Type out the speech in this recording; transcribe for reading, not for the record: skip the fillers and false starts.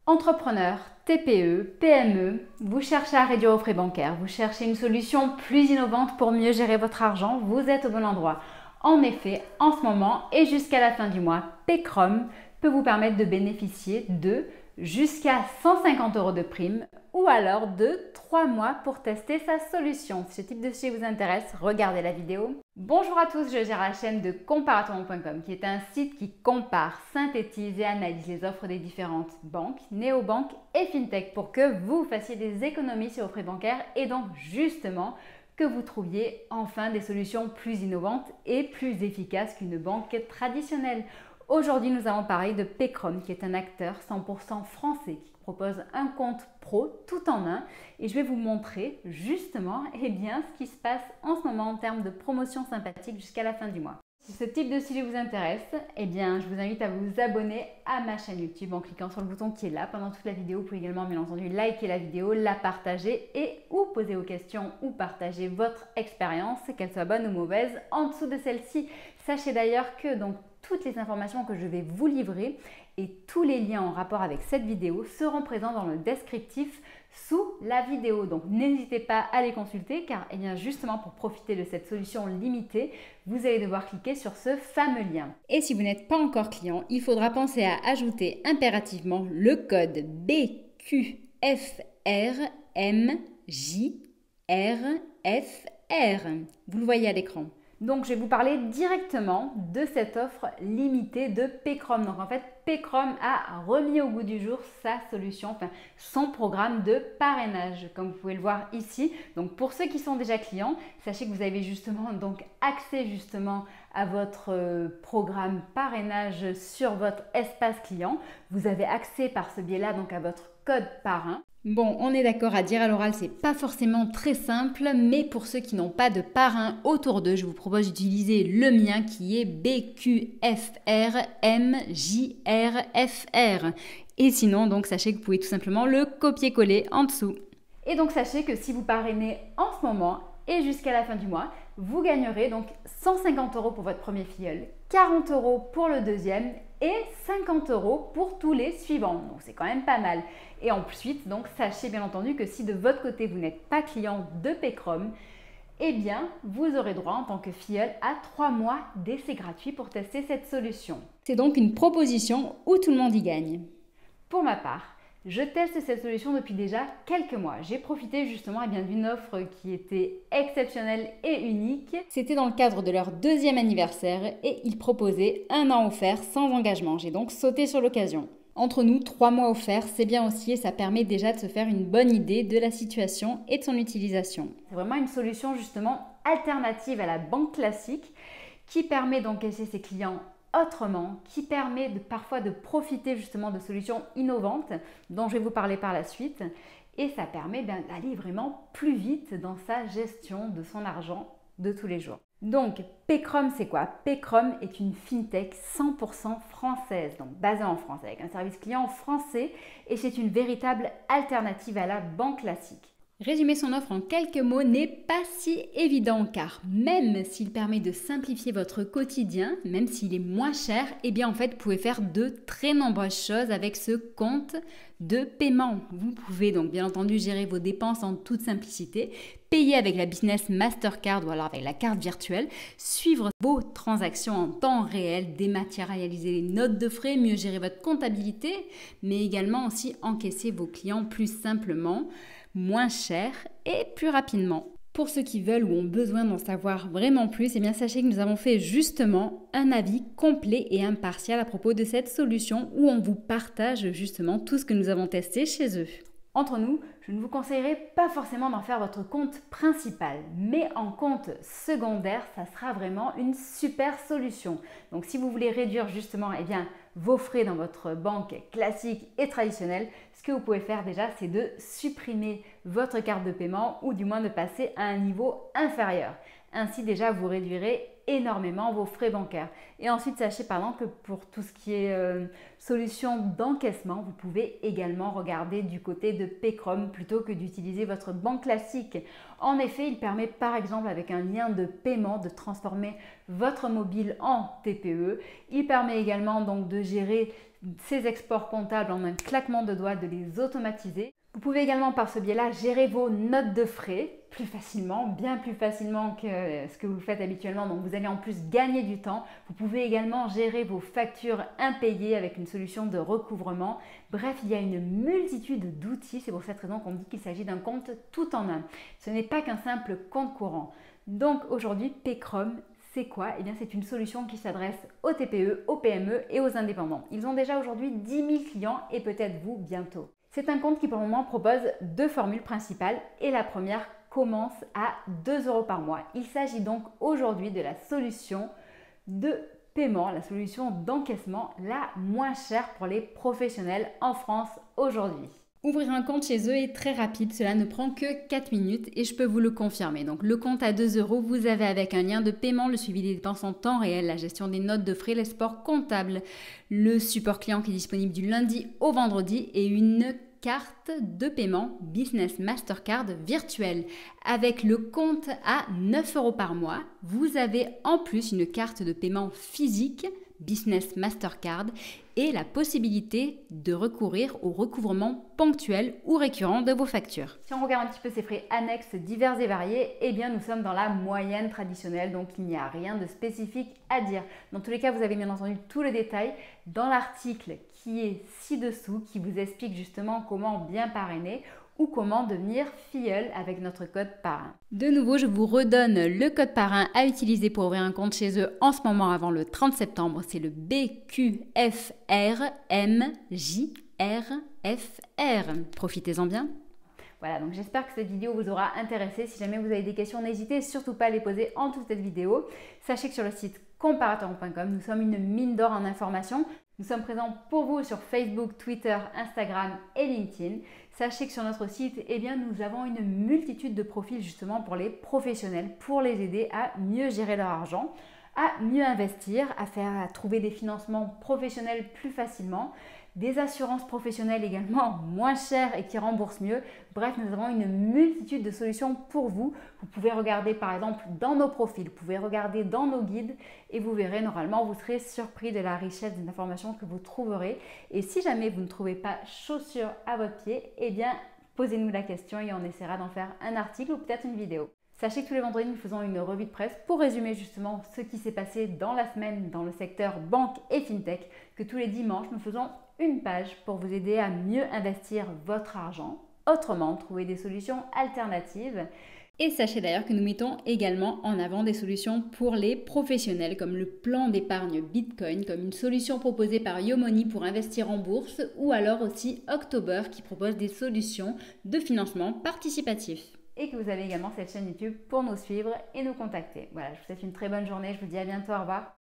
Entrepreneur, TPE, PME, vous cherchez à réduire vos frais bancaires, vous cherchez une solution plus innovante pour mieux gérer votre argent, vous êtes au bon endroit. En effet, en ce moment et jusqu'à la fin du mois, Paycrom peut vous permettre de bénéficier de jusqu'à 150 € de prime ou alors de 3 mois pour tester sa solution. Si ce type de sujet vous intéresse, regardez la vidéo. Bonjour à tous, je gère la chaîne de comparaton.com qui est un site qui compare, synthétise et analyse les offres des différentes banques, néobanques et fintech pour que vous fassiez des économies sur vos frais bancaires et donc justement que vous trouviez enfin des solutions plus innovantes et plus efficaces qu'une banque traditionnelle. Aujourd'hui, nous allons parler de Paycrom, qui est un acteur 100% français qui propose un compte pro tout en un. Et je vais vous montrer justement ce qui se passe en ce moment en termes de promotion sympathique jusqu'à la fin du mois. Si ce type de sujet vous intéresse, je vous invite à vous abonner à ma chaîne YouTube en cliquant sur le bouton qui est là pendant toute la vidéo. Vous pouvez également, bien entendu, liker la vidéo, la partager et ou poser vos questions ou partager votre expérience, qu'elle soit bonne ou mauvaise, en dessous de celle-ci. Sachez d'ailleurs que toutes les informations que je vais vous livrer et tous les liens en rapport avec cette vidéo seront présents dans le descriptif sous la vidéo. Donc n'hésitez pas à les consulter car justement pour profiter de cette solution limitée, vous allez devoir cliquer sur ce fameux lien. Et si vous n'êtes pas encore client, il faudra penser à ajouter impérativement le code BQFRMJRFR. Vous le voyez à l'écran. Donc, je vais vous parler directement de cette offre limitée de Paycrom. Donc, en fait, Paycrom a remis au goût du jour sa solution, son programme de parrainage, comme vous pouvez le voir ici. Donc, pour ceux qui sont déjà clients, sachez que vous avez accès à votre programme parrainage sur votre espace client. Vous avez accès par ce biais-là à votre code parrain. Bon, on est d'accord à dire à l'oral, c'est pas forcément très simple, mais pour ceux qui n'ont pas de parrain autour d'eux, je vous propose d'utiliser le mien qui est BQFRMJRFR. Et sinon, sachez que vous pouvez tout simplement le copier-coller en dessous. Et donc, sachez que si vous parrainez en ce moment et jusqu'à la fin du mois, vous gagnerez 150 € pour votre premier filleul, 40 € pour le deuxième et 50 € pour tous les suivants. Donc c'est quand même pas mal. Et ensuite, sachez bien entendu que si de votre côté vous n'êtes pas client de Paycrom, vous aurez droit en tant que filleul à 3 mois d'essai gratuit pour tester cette solution. C'est donc une proposition où tout le monde y gagne. Pour ma part, je teste cette solution depuis déjà quelques mois. J'ai profité justement d'une offre qui était exceptionnelle et unique. C'était dans le cadre de leur 2e anniversaire et ils proposaient 1 an offert sans engagement. J'ai donc sauté sur l'occasion. Entre nous, 3 mois offerts, c'est bien aussi et ça permet déjà de se faire une bonne idée de la situation et de son utilisation. C'est vraiment une solution justement alternative à la banque classique qui permet d'encaisser ses clients autrement, qui permet parfois de profiter justement de solutions innovantes dont je vais vous parler par la suite et ça permet d'aller vraiment plus vite dans sa gestion de son argent de tous les jours. Donc Paycrom c'est quoi? Paycrom est une fintech 100% française, donc basée en France avec un service client français et c'est une véritable alternative à la banque classique. Résumer son offre en quelques mots n'est pas si évident car même s'il permet de simplifier votre quotidien, même s'il est moins cher, en fait vous pouvez faire de très nombreuses choses avec ce compte de paiement. Vous pouvez donc bien entendu gérer vos dépenses en toute simplicité, payer avec la Business Mastercard ou alors avec la carte virtuelle, suivre vos transactions en temps réel, dématérialiser les notes de frais, mieux gérer votre comptabilité, mais également aussi encaisser vos clients plus simplement, moins cher et plus rapidement. Pour ceux qui veulent ou ont besoin d'en savoir vraiment plus, sachez que nous avons fait justement un avis complet et impartial à propos de cette solution où on vous partage justement tout ce que nous avons testé chez eux. Entre nous, je ne vous conseillerais pas forcément d'en faire votre compte principal, mais en compte secondaire, ça sera vraiment une super solution. Donc si vous voulez réduire justement vos frais dans votre banque classique et traditionnelle, ce que vous pouvez faire déjà, c'est de supprimer votre carte de paiement ou du moins de passer à un niveau inférieur. Ainsi déjà, vous réduirez énormément vos frais bancaires. Et ensuite, sachez que pour tout ce qui est solution d'encaissement, vous pouvez également regarder du côté de Paycrom plutôt que d'utiliser votre banque classique. En effet, il permet par exemple avec un lien de paiement de transformer votre mobile en TPE. Il permet également de gérer ces exports comptables en un claquement de doigts, de les automatiser. Vous pouvez également par ce biais-là gérer vos notes de frais plus facilement, bien plus facilement que ce que vous faites habituellement. Donc vous allez en plus gagner du temps. Vous pouvez également gérer vos factures impayées avec une solution de recouvrement. Bref, il y a une multitude d'outils. C'est pour cette raison qu'on dit qu'il s'agit d'un compte tout en un. Ce n'est pas qu'un simple compte courant. Donc aujourd'hui, Paycrom, c'est quoi? Eh bien, c'est une solution qui s'adresse aux TPE, aux PME et aux indépendants. Ils ont déjà aujourd'hui 10 000 clients et peut-être vous bientôt. C'est un compte qui pour le moment propose deux formules principales et la première commence à 2 € par mois. Il s'agit donc aujourd'hui de la solution de paiement, la solution d'encaissement la moins chère pour les professionnels en France aujourd'hui. Ouvrir un compte chez eux est très rapide, cela ne prend que 4 minutes et je peux vous le confirmer. Donc le compte à 2 €, vous avez avec un lien de paiement le suivi des dépenses en temps réel, la gestion des notes de frais, les sports comptables, le support client qui est disponible du lundi au vendredi et une carte de paiement Business Mastercard virtuelle. Avec le compte à 9 € par mois, vous avez en plus une carte de paiement physique Business Mastercard et la possibilité de recourir au recouvrement ponctuel ou récurrent de vos factures. Si on regarde un petit peu ces frais annexes divers et variés, eh bien nous sommes dans la moyenne traditionnelle, donc il n'y a rien de spécifique à dire. Dans tous les cas, vous avez bien entendu tout le détail dans l'article qui est ci-dessous, qui vous explique justement comment bien parrainer ou comment devenir filleul avec notre code parrain. De nouveau, je vous redonne le code parrain à utiliser pour ouvrir un compte chez eux en ce moment avant le 30 septembre. C'est le BQFRMJRFR. Profitez-en bien. Voilà, donc j'espère que cette vidéo vous aura intéressé. Si jamais vous avez des questions, n'hésitez surtout pas à les poser en dessous de cette vidéo. Sachez que sur le site comparator.com, nous sommes une mine d'or en informations. Nous sommes présents pour vous sur Facebook, Twitter, Instagram et LinkedIn. Sachez que sur notre site, eh bien, nous avons une multitude de profils justement pour les professionnels, pour les aider à mieux gérer leur argent, à mieux investir, à trouver des financements professionnels plus facilement, des assurances professionnelles également moins chères et qui remboursent mieux. Bref, nous avons une multitude de solutions pour vous. Vous pouvez regarder par exemple dans nos profils, vous pouvez regarder dans nos guides et vous verrez, normalement, vous serez surpris de la richesse des informations que vous trouverez. Et si jamais vous ne trouvez pas chaussures à votre pied, eh bien, posez-nous la question et on essaiera d'en faire un article ou peut-être une vidéo. Sachez que tous les vendredis, nous faisons une revue de presse pour résumer justement ce qui s'est passé dans la semaine dans le secteur banque et fintech, que tous les dimanches, nous faisons une page pour vous aider à mieux investir votre argent, autrement trouver des solutions alternatives. Et sachez d'ailleurs que nous mettons également en avant des solutions pour les professionnels comme le plan d'épargne Bitcoin, comme une solution proposée par Yomoney pour investir en bourse ou alors aussi October qui propose des solutions de financement participatif. Et que vous avez également cette chaîne YouTube pour nous suivre et nous contacter. Voilà, je vous souhaite une très bonne journée, je vous dis à bientôt, au revoir.